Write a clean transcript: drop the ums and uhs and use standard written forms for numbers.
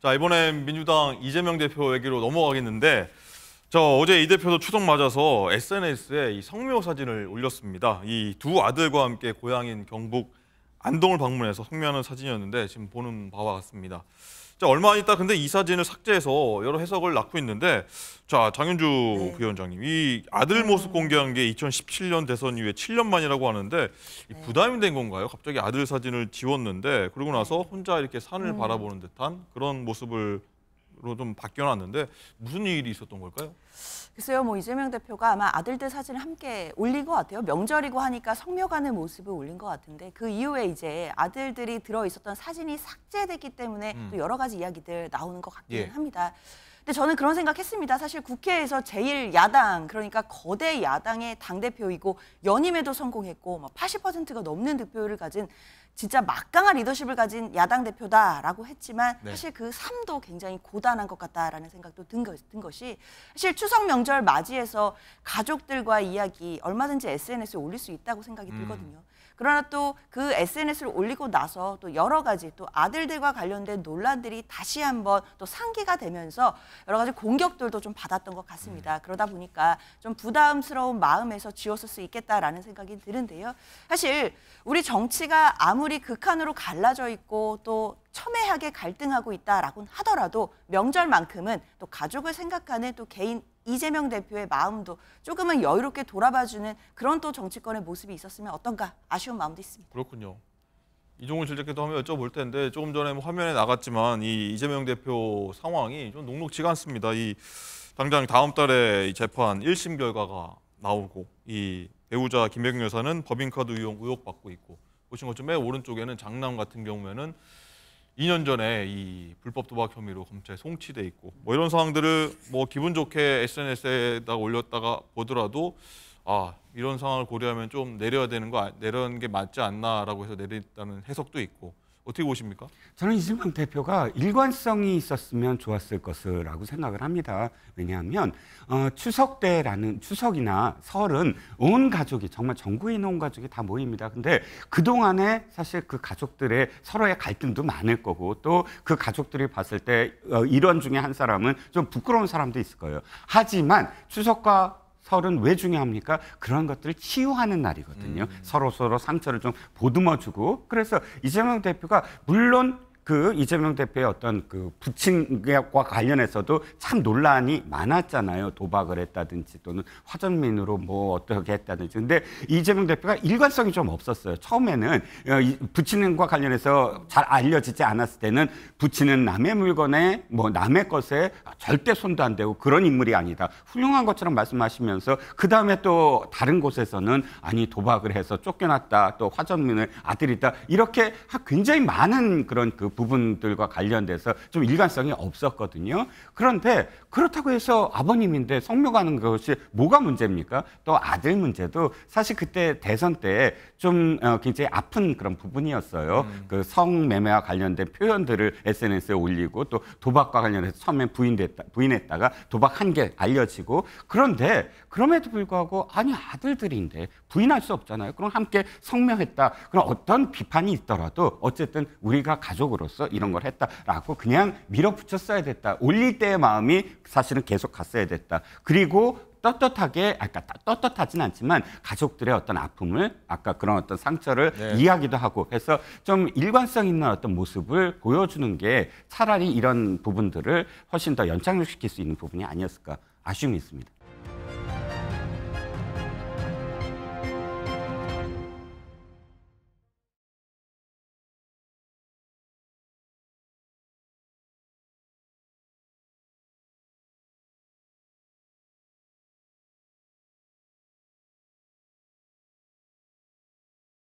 자, 이번엔 민주당 이재명 대표 얘기로 넘어가겠는데 어제 이 대표도 추석 맞아서 SNS에 이 성묘 사진을 올렸습니다. 이 두 아들과 함께 고향인 경북 안동을 방문해서 성묘하는 사진이었는데 지금 보는 바와 같습니다. 자, 얼마 안 있다 근데 이 사진을 삭제해서 여러 해석을 낳고 있는데 자, 장윤주 부위원장님, 이 아들 모습 공개한 게 2017년 대선 이후에 7년 만이라고 하는데 부담이 된 건가요? 갑자기 아들 사진을 지웠는데 그러고 나서 혼자 이렇게 산을 바라보는 듯한 그런 모습으로 좀 바뀌어놨는데 무슨 일이 있었던 걸까요? 글쎄요, 이재명 대표가 아마 아들들 사진을 함께 올린 것 같아요. 명절이고 하니까 성묘 가는 모습을 올린 것 같은데 그 이후에 이제 아들들이 들어있었던 사진이 삭제됐기 때문에 또 여러 가지 이야기들 나오는 것 같기는 합니다. 근데 저는 그런 생각했습니다. 사실 국회에서 제일 야당, 그러니까 거대 야당의 당대표이고 연임에도 성공했고 80%가 넘는 득표율을 가진 진짜 막강한 리더십을 가진 야당 대표다라고 했지만 사실 그 삶도 굉장히 고단한 것 같다라는 생각도 든 것이 사실 추석 명절 맞이해서 가족들과의 이야기 얼마든지 SNS에 올릴 수 있다고 생각이 들거든요. 그러나 또 그 SNS를 올리고 나서 또 여러 가지 또 아들들과 관련된 논란들이 다시 한번 또 상기가 되면서 여러 가지 공격들도 좀 받았던 것 같습니다. 그러다 보니까 좀 부담스러운 마음에서 지웠을 수 있겠다라는 생각이 드는데요. 사실 우리 정치가 아무리 극한으로 갈라져 있고 또 첨예하게 갈등하고 있다라고 하더라도 명절만큼은 또 가족을 생각하는 또 개인 이재명 대표의 마음도 조금은 여유롭게 돌아봐주는 그런 또 정치권의 모습이 있었으면 어떤가 아쉬운 마음도 있습니다. 그렇군요. 이종훈 실장께도 한번 여쭤볼 텐데 조금 전에 화면에 나갔지만 이 이재명 대표 상황이 좀 녹록지가 않습니다. 당장 다음 달에 이 재판 1심 결과가 나오고 이 배우자 김혜경 여사는 법인카드 이용 의혹받고 있고 보신 것처럼 맨 오른쪽에는 장남 같은 경우에는 2년 전에 이 불법 도박 혐의로 검찰에 송치돼 있고 이런 상황들을 기분 좋게 SNS에다 올렸다가 보더라도 이런 상황을 고려하면 좀 내려는 게 맞지 않나라고 해서 내렸다는 해석도 있고 어떻게 보십니까? 저는 이재명 대표가 일관성이 있었으면 좋았을 것이라고 생각을 합니다. 왜냐하면 추석 때라는 추석이나 설은 온 가족이 정말 전국에 있는 온 가족이 다 모입니다. 근데 그동안에 사실 그 가족들의 서로의 갈등도 많을 거고 또 그 가족들이 봤을 때 일원 중에 한 사람은 좀 부끄러운 사람도 있을 거예요. 하지만 추석과 설은 왜 중요합니까? 그런 것들을 치유하는 날이거든요. 서로 상처를 좀 보듬어주고. 그래서 이재명 대표가 물론 그 이재명 대표의 어떤 그 부친과 관련해서도 참 논란이 많았잖아요. 도박을 했다든지 또는 화전민으로 어떻게 했다든지. 근데 이재명 대표가 일관성이 좀 없었어요. 처음에는 부친과 관련해서 잘 알려지지 않았을 때는 부친은 남의 물건에 남의 것에 절대 손도 안 대고 그런 인물이 아니다. 훌륭한 것처럼 말씀하시면서 그 다음에 또 다른 곳에서는 아니 도박을 해서 쫓겨났다. 또 화전민의 아들이다. 이렇게 굉장히 많은 그런 그 부분들과 관련돼서 좀 일관성이 없었거든요. 그런데 그렇다고 해서 아버님인데 성묘 가는 것이 뭐가 문제입니까? 또 아들 문제도 사실 그때 대선 때 좀 굉장히 아픈 그런 부분이었어요. 그 성매매와 관련된 표현들을 SNS에 올리고 또 도박과 관련해서 처음에 부인했다가 도박한 게 알려지고 그런데 그럼에도 불구하고 아니 아들들인데 부인할 수 없잖아요. 그럼 함께 성묘했다. 그럼 어떤 비판이 있더라도 어쨌든 우리가 가족으로서 이런 걸 했다라고 그냥 밀어붙였어야 됐다. 올릴 때의 마음이 사실은 계속 갔어야 됐다. 그리고 떳떳하진 않지만 가족들의 어떤 아픔을 아까 그런 어떤 상처를 이야기도 하고 해서 좀 일관성 있는 어떤 모습을 보여주는 게 차라리 이런 부분들을 훨씬 더 연착륙시킬 수 있는 부분이 아니었을까 아쉬움이 있습니다.